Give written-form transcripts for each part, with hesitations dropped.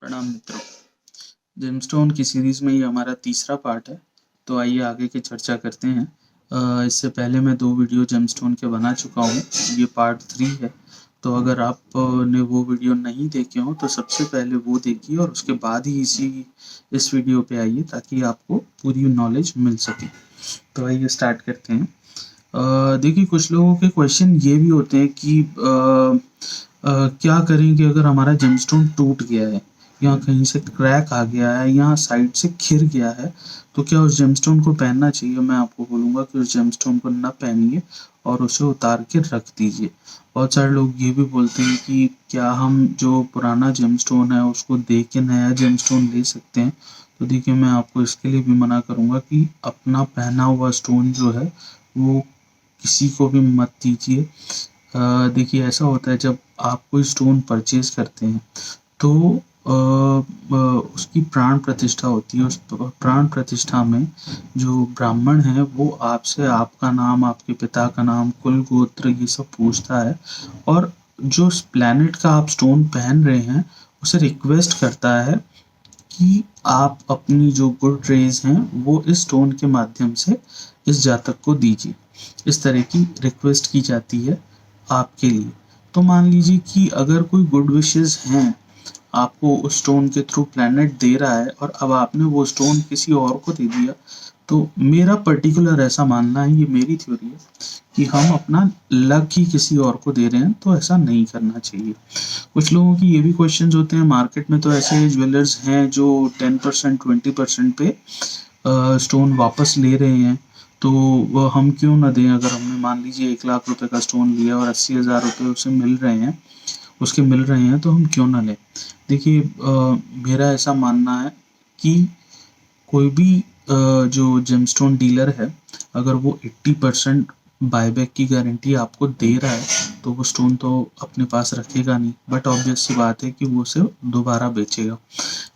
प्रणाम मित्रों। जेमस्टोन की सीरीज में ये हमारा तीसरा पार्ट है, तो आइए आगे की चर्चा करते हैं। इससे पहले मैं 2 वीडियो जेमस्टोन के बना चुका हूँ, ये पार्ट 3 है। तो अगर आपने वो वीडियो नहीं देखे हों तो सबसे पहले वो देखिए और उसके बाद ही इस वीडियो पे आइए ताकि आपको पूरी नॉलेज मिल सके। तो आइए स्टार्ट करते हैं। देखिए, कुछ लोगों के क्वेश्चन ये भी होते हैं कि क्या करें कि अगर हमारा जेमस्टोन टूट गया है या कहीं से क्रैक आ गया है या साइड से खिर गया है, तो क्या उस जेमस्टोन को पहनना चाहिए? मैं आपको बोलूँगा कि उस जेमस्टोन को ना पहनिए और उसे उतार के रख दीजिए। बहुत सारे लोग ये भी बोलते हैं कि क्या हम जो पुराना जेमस्टोन है उसको दे के नया जेमस्टोन ले सकते हैं? तो देखिए, मैं आपको इसके लिए भी मना करूँगा कि अपना पहना हुआ स्टोन जो है वो किसी को भी मत दीजिए। देखिए, ऐसा होता है जब आप कोई स्टोन परचेज करते हैं तो उसकी प्राण प्रतिष्ठा होती है। उस प्राण प्रतिष्ठा में जो ब्राह्मण है वो आपसे आपका नाम, आपके पिता का नाम, कुल गोत्र ये सब पूछता है और जो उस प्लैनेट का आप स्टोन पहन रहे हैं उसे रिक्वेस्ट करता है कि आप अपनी जो गुड रेज हैं वो इस स्टोन के माध्यम से इस जातक को दीजिए। इस तरह की रिक्वेस्ट की जाती है आपके लिए। तो मान लीजिए कि अगर कोई गुड विशेस हैं, आपको उस स्टोन के थ्रू प्लैनेट दे रहा है और अब आपने वो स्टोन किसी और को दे दिया, तो मेरा पर्टिकुलर ऐसा मानना है, ये मेरी थ्योरी है कि हम अपना लक ही किसी और को दे रहे हैं, तो ऐसा नहीं करना चाहिए। कुछ लोगों की ये भी क्वेश्चंस होते हैं, मार्केट में तो ऐसे ज्वेलर्स हैं जो 10% 20% पे स्टोन वापस ले रहे हैं, तो वो हम क्यों ना दें? अगर हमने मान लीजिए 1 लाख रुपए का स्टोन लिया और 80,000 रुपये उसे मिल रहे हैं, तो हम क्यों ना लें? देखिए, मेरा ऐसा मानना है कि कोई भी जो जेमस्टोन डीलर है, अगर वो 80% बायबैक की गारंटी आपको दे रहा है तो वो स्टोन तो अपने पास रखेगा नहीं, बट ऑब्वियस सी बात है कि वो उसे दोबारा बेचेगा।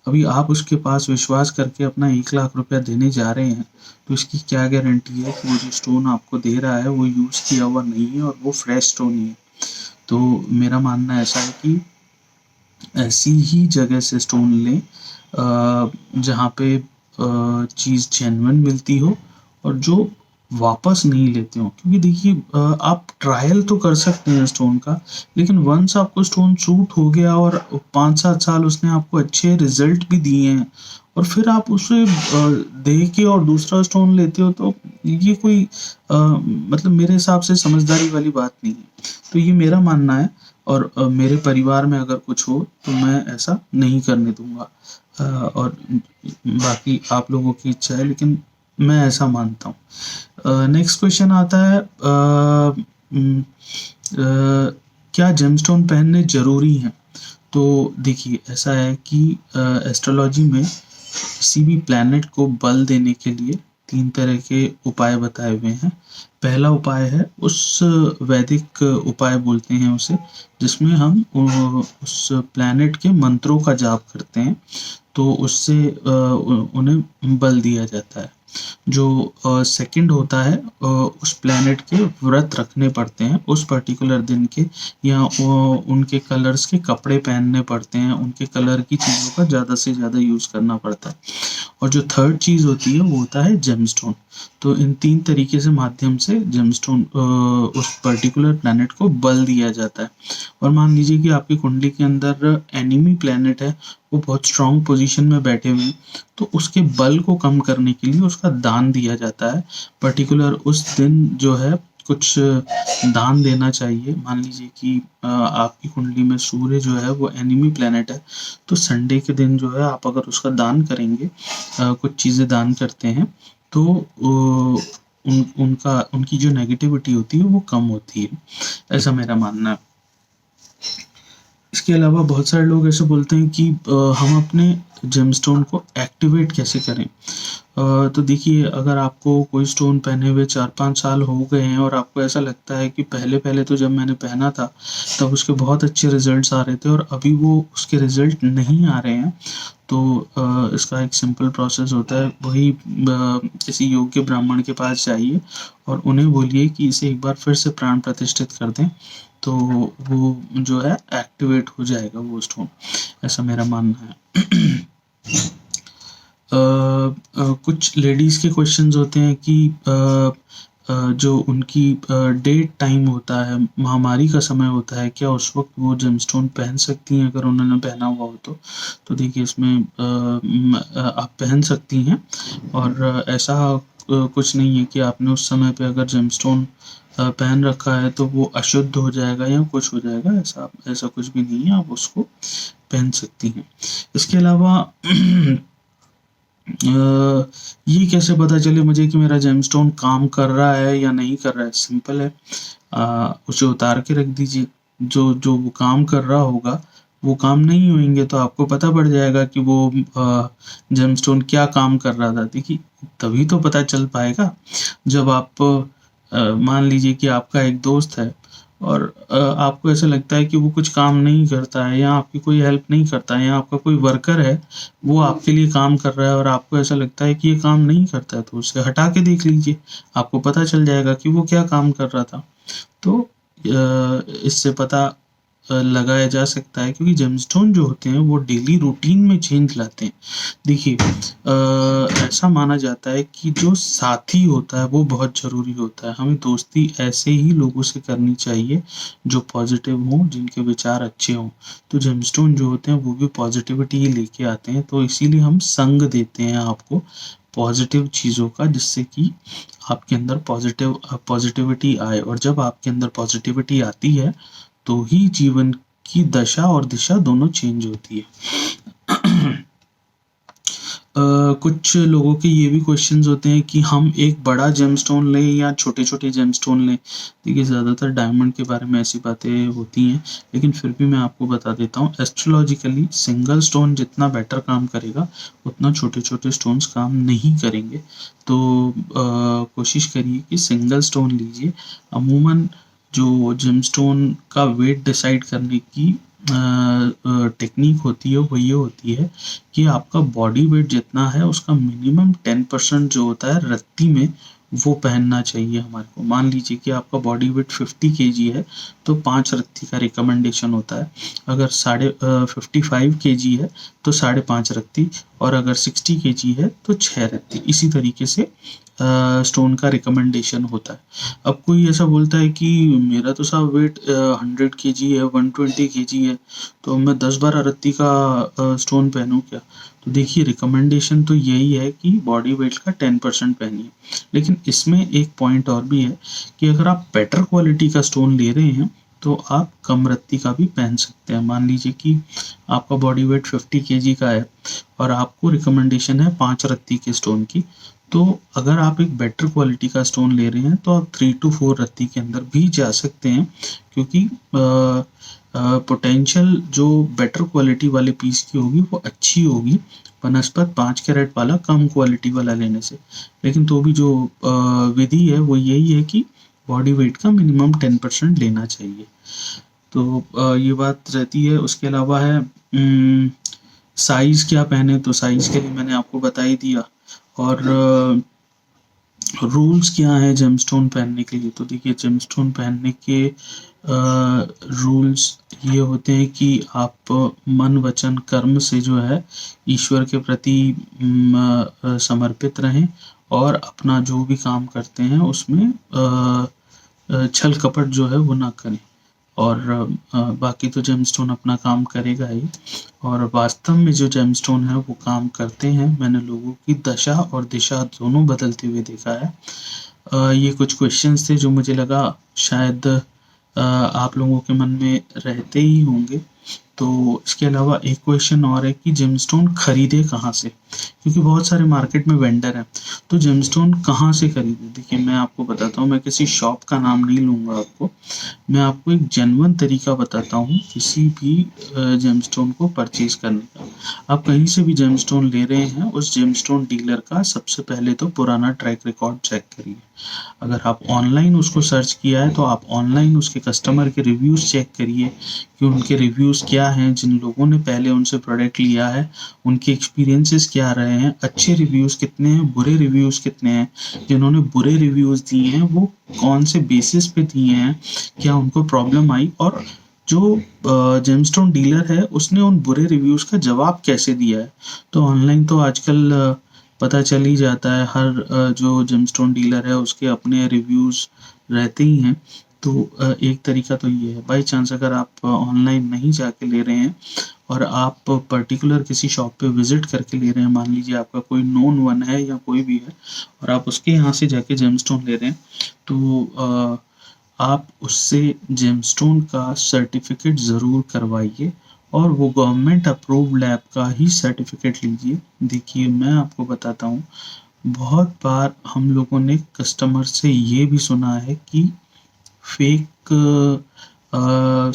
अभी आप उसके पास विश्वास करके अपना 1 लाख रुपया देने जा रहे हैं, तो इसकी क्या गारंटी है कि वो जो स्टोन आपको दे रहा है वो यूज़ किया हुआ नहीं है और वो फ्रेश स्टोन ही है? तो मेरा मानना ऐसा है कि ऐसी ही जगह से स्टोन लें जहाँ पे चीज़ जेन्युइन मिलती हो और जो वापस नहीं लेते हो। क्योंकि देखिए, आप ट्रायल तो कर सकते हैं स्टोन का, लेकिन वंस आपको स्टोन सूट हो गया और 5-7 साल उसने आपको अच्छे रिजल्ट भी दिए हैं और फिर आप उसे दे के और दूसरा स्टोन लेते हो, तो ये कोई मतलब मेरे हिसाब से समझदारी वाली बात नहीं है। तो ये मेरा मानना है और मेरे परिवार में अगर कुछ हो तो मैं ऐसा नहीं करने दूंगा। और बाकी आप लोगों की इच्छा है, लेकिन मैं ऐसा मानता हूँ। नेक्स्ट क्वेश्चन आता है, क्या जेमस्टोन पहनने जरूरी हैं? तो देखिए, ऐसा है कि एस्ट्रोलॉजी में किसी भी प्लैनेट को बल देने के लिए 3 तरह के उपाय बताए हुए हैं। पहला उपाय है उस वैदिक उपाय बोलते हैं उसे, जिसमें हम उस प्लैनेट के मंत्रों का जाप करते हैं, तो उससे उन्हें बल दिया जाता है। जो सेकंड होता है, उस प्लैनेट के व्रत रखने पड़ते हैं उस पर्टिकुलर दिन के, या उनके कलर्स के कपड़े पहनने पड़ते हैं, उनके कलर की चीज़ों का ज़्यादा से ज़्यादा यूज़ करना पड़ता है। और जो थर्ड चीज़ होती है वो होता है जेमस्टोन। तो इन 3 तरीके से माध्यम से जेमस्टोन उस पर्टिकुलर प्लैनेट को बल दिया जाता है। और मान लीजिए कि आपकी कुंडली के अंदर एनिमी प्लैनेट है, वो बहुत स्ट्रांग पोजीशन में बैठे हुए हैं, तो उसके बल को कम करने के लिए उसका दान दिया जाता है। पर्टिकुलर उस दिन जो है कुछ दान देना चाहिए। मान लीजिए कि आपकी कुंडली में सूर्य जो है वो एनिमी प्लैनेट है, तो संडे के दिन जो है आप अगर उसका दान करेंगे, कुछ चीज़ें दान करते हैं, तो उनकी जो नेगेटिविटी होती है वो कम होती है, ऐसा मेरा मानना है। इसके अलावा बहुत सारे लोग ऐसे बोलते हैं कि हम अपने जेमस्टोन को एक्टिवेट कैसे करें? तो देखिए, अगर आपको कोई स्टोन पहने हुए 4-5 साल हो गए हैं और आपको ऐसा लगता है कि पहले तो जब मैंने पहना था तब उसके बहुत अच्छे रिजल्ट्स आ रहे थे और अभी वो उसके रिजल्ट नहीं आ रहे हैं, तो इसका एक सिंपल प्रोसेस होता है। वही किसी योग्य ब्राह्मण के पास जाइए और उन्हें बोलिए कि इसे एक बार फिर से प्राण प्रतिष्ठित कर दें, तो वो जो है एक्टिवेट हो जाएगा वो स्टोन, ऐसा मेरा मानना है। कुछ लेडीज़ के क्वेश्चंस होते हैं कि जो उनकी डेट टाइम होता है, महामारी का समय होता है, क्या उस वक्त वो जेमस्टोन पहन सकती हैं अगर उन्होंने पहना हुआ हो तो देखिए इसमें आप पहन सकती हैं, और ऐसा कुछ नहीं है कि आपने उस समय पे अगर जेमस्टोन पहन रखा है तो वो अशुद्ध हो जाएगा या कुछ हो जाएगा, ऐसा ऐसा कुछ भी नहीं है, आप उसको पहन सकती हैं। इसके अलावा ये कैसे पता चले मुझे कि मेरा जेमस्टोन काम कर रहा है या नहीं कर रहा है? सिंपल है, उसे उतार के रख दीजिए। जो जो वो काम कर रहा होगा वो काम नहीं होंगे तो आपको पता पड़ जाएगा कि वो जेमस्टोन क्या काम कर रहा था। देखिए तभी तो पता चल पाएगा जब आप मान लीजिए कि आपका एक दोस्त है और आपको ऐसा लगता है कि वो कुछ काम नहीं करता है या आपकी कोई हेल्प नहीं करता है, या आपका कोई वर्कर है वो आपके लिए काम कर रहा है और आपको ऐसा लगता है कि ये काम नहीं करता है, तो उसे हटा के देख लीजिए, आपको पता चल जाएगा कि वो क्या काम कर रहा था। तो इससे पता लगाया जा सकता है, क्योंकि जेमस्टोन जो होते हैं वो डेली रूटीन में चेंज लाते हैं। देखिए ऐसा माना जाता है कि जो साथी होता है वो बहुत ज़रूरी होता है। हमें दोस्ती ऐसे ही लोगों से करनी चाहिए जो पॉजिटिव हों, जिनके विचार अच्छे हों। तो जेमस्टोन जो होते हैं वो भी पॉजिटिविटी ही लेके आते हैं, तो इसीलिए हम संग देते हैं आपको पॉजिटिव चीज़ों का, जिससे कि आपके अंदर पॉजिटिविटी आए, और जब आपके अंदर पॉजिटिविटी आती है तो ही जीवन की दशा और दिशा दोनों चेंज होती है। कुछ लोगों के ये भी क्वेश्चंस होते हैं कि हम एक बड़ा जेमस्टोन लें या छोटे-छोटे जेमस्टोन लें। देखिए ज़्यादातर डायमंड के बारे में ऐसी बातें होती हैं, लेकिन फिर भी मैं आपको बता देता हूँ, एस्ट्रोलॉजिकली सिंगल स्टोन जितना बेटर काम करेगा, उतना छोटे-छोटे स्टोन्स काम नहीं करेंगे। तो कोशिश करिए कि सिंगल स्टोन लीजिए। अमूमन जो जेमस्टोन का वेट डिसाइड करने की टेक्निक होती है वो ये होती है कि आपका बॉडी वेट जितना है उसका मिनिमम 10% जो होता है रत्ती में वो पहनना चाहिए हमारे को। मान लीजिए कि आपका बॉडी वेट 50 केजी है तो 5 रत्ती का रिकमेंडेशन होता है। अगर 55 केजी है तो 5.5 रत्ती, और अगर 60 केजी है तो 6 रत्ती। इसी तरीके से स्टोन का रिकमेंडेशन होता है। अब कोई ऐसा बोलता है कि मेरा तो साहब वेट 100 केजी है, 120 केजी है, तो मैं 10-12 रत्ती का स्टोन पहनूं क्या? तो देखिए रिकमेंडेशन तो यही है कि बॉडी वेट का 10% पहनिए, लेकिन इसमें एक पॉइंट और भी है कि अगर आप बेटर क्वालिटी का स्टोन ले रहे हैं तो आप कम रत्ती का भी पहन सकते हैं। मान लीजिए कि आपका बॉडी वेट 50 केजी का है और आपको रिकमेंडेशन है 5 रत्ती के स्टोन की, तो अगर आप एक बेटर क्वालिटी का स्टोन ले रहे हैं तो आप 3 to 4 रत्ती के अंदर भी जा सकते हैं, क्योंकि पोटेंशियल जो बेटर क्वालिटी वाले पीस की होगी वो अच्छी होगी बनस्पत 5 कैरेट वाला कम क्वालिटी वाला लेने से। लेकिन तो भी जो विधि है वो यही है कि बॉडी वेट का मिनिमम 10% लेना चाहिए। तो ये बात रहती है। उसके अलावा है साइज़ क्या पहने, तो साइज़ के लिए मैंने आपको बता ही दिया। और रूल्स क्या है जेमस्टोन पहनने के लिए, तो देखिए जेमस्टोन पहनने के रूल्स ये होते हैं कि आप मन वचन कर्म से जो है ईश्वर के प्रति समर्पित रहें, और अपना जो भी काम करते हैं उसमें छल कपट जो है वो ना करें, और बाकी तो जेमस्टोन अपना काम करेगा ही, और वास्तव में जो जेमस्टोन है वो काम करते हैं। मैंने लोगों की दशा और दिशा दोनों बदलते हुए देखा है। ये कुछ क्वेश्चंस थे जो मुझे लगा शायद आप लोगों के मन में रहते ही होंगे। तो इसके अलावा एक क्वेश्चन और है कि जेमस्टोन खरीदे कहाँ से, क्योंकि बहुत सारे मार्केट में वेंडर हैं, तो जेमस्टोन कहाँ से खरीदे। देखिए मैं आपको बताता हूँ, मैं किसी शॉप का नाम नहीं लूँगा आपको, मैं आपको एक जेन्युइन तरीका बताता हूँ किसी भी जेमस्टोन को परचेज करने का। आप कहीं से भी जेमस्टोन ले रहे हैं, उस जेमस्टोन डीलर का सबसे पहले तो पुराना ट्रैक रिकॉर्ड चेक करिए। अगर आप ऑनलाइन उसको सर्च किया है तो आप ऑनलाइन उसके कस्टमर के रिव्यूज़ चेक करिए कि उनके रिव्यूज़ क्या क्या हैं, जिन लोगों ने पहले उनसे प्रोडक्ट लिया है उनके एक्सपीरियंसेस क्या रहे हैं, अच्छे रिव्यूज़ कितने हैं, बुरे रिव्यूज़ कितने हैं, जिन्होंने बुरे रिव्यूज़ दिए हैं वो कौन से बेसिस पे दिए हैं, क्या उनको प्रॉब्लम आई, और जो जेमस्टोन डीलर है उसने उन बुरे रिव्यूज़ का जवाब कैसे दिया है। तो ऑनलाइन तो आजकल पता चल ही जाता है, हर जो जेमस्टोन डीलर है उसके अपने रिव्यूज़ रहते ही हैं। तो एक तरीका तो ये है, बाई चांस अगर आप ऑनलाइन नहीं जाके ले रहे हैं और आप पर्टिकुलर किसी शॉप पे विज़िट करके ले रहे हैं, मान लीजिए आपका कोई नोन वन है या कोई भी है और आप उसके यहाँ से जाके जेमस्टोन ले रहे हैं, तो आप उससे जेमस्टोन का सर्टिफिकेट ज़रूर करवाइए और वो गवर्नमेंट अप्रूव्ड लैब का ही सर्टिफिकेट लीजिए। देखिए मैं आपको बताता हूँ, बहुत बार हम लोगों ने कस्टमर से ये भी सुना है कि फेक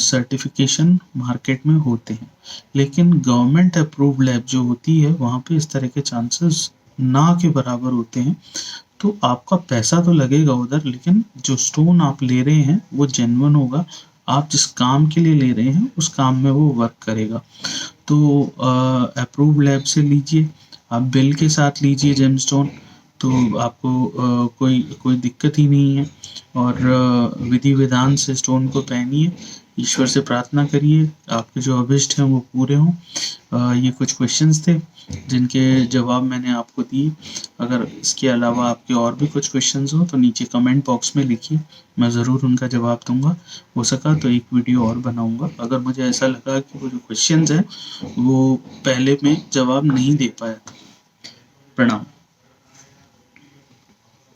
सर्टिफिकेशन मार्केट में होते हैं, लेकिन गवर्नमेंट अप्रूव्ड लैब जो होती है वहाँ पे इस तरह के चांसेस ना के बराबर होते हैं। तो आपका पैसा तो लगेगा उधर, लेकिन जो स्टोन आप ले रहे हैं वो जेन्युइन होगा, आप जिस काम के लिए ले रहे हैं उस काम में वो वर्क करेगा। तो अप्रूव्ड लैब से लीजिए, आप बिल के साथ लीजिए जेमस्टोन, तो आपको कोई कोई दिक्कत ही नहीं है। और विधि विधान से स्टोन को पहनिए, ईश्वर से प्रार्थना करिए आपके जो अभिष्ट हैं वो पूरे हों। ये कुछ क्वेश्चंस थे जिनके जवाब मैंने आपको दिए। अगर इसके अलावा आपके और भी कुछ क्वेश्चंस हो तो नीचे कमेंट बॉक्स में लिखिए, मैं ज़रूर उनका जवाब दूंगा। हो सका तो एक वीडियो और बनाऊंगा अगर मुझे ऐसा लगा कि वो जो क्वेश्चंस हैं वो पहले में जवाब नहीं दे पाया। प्रणाम।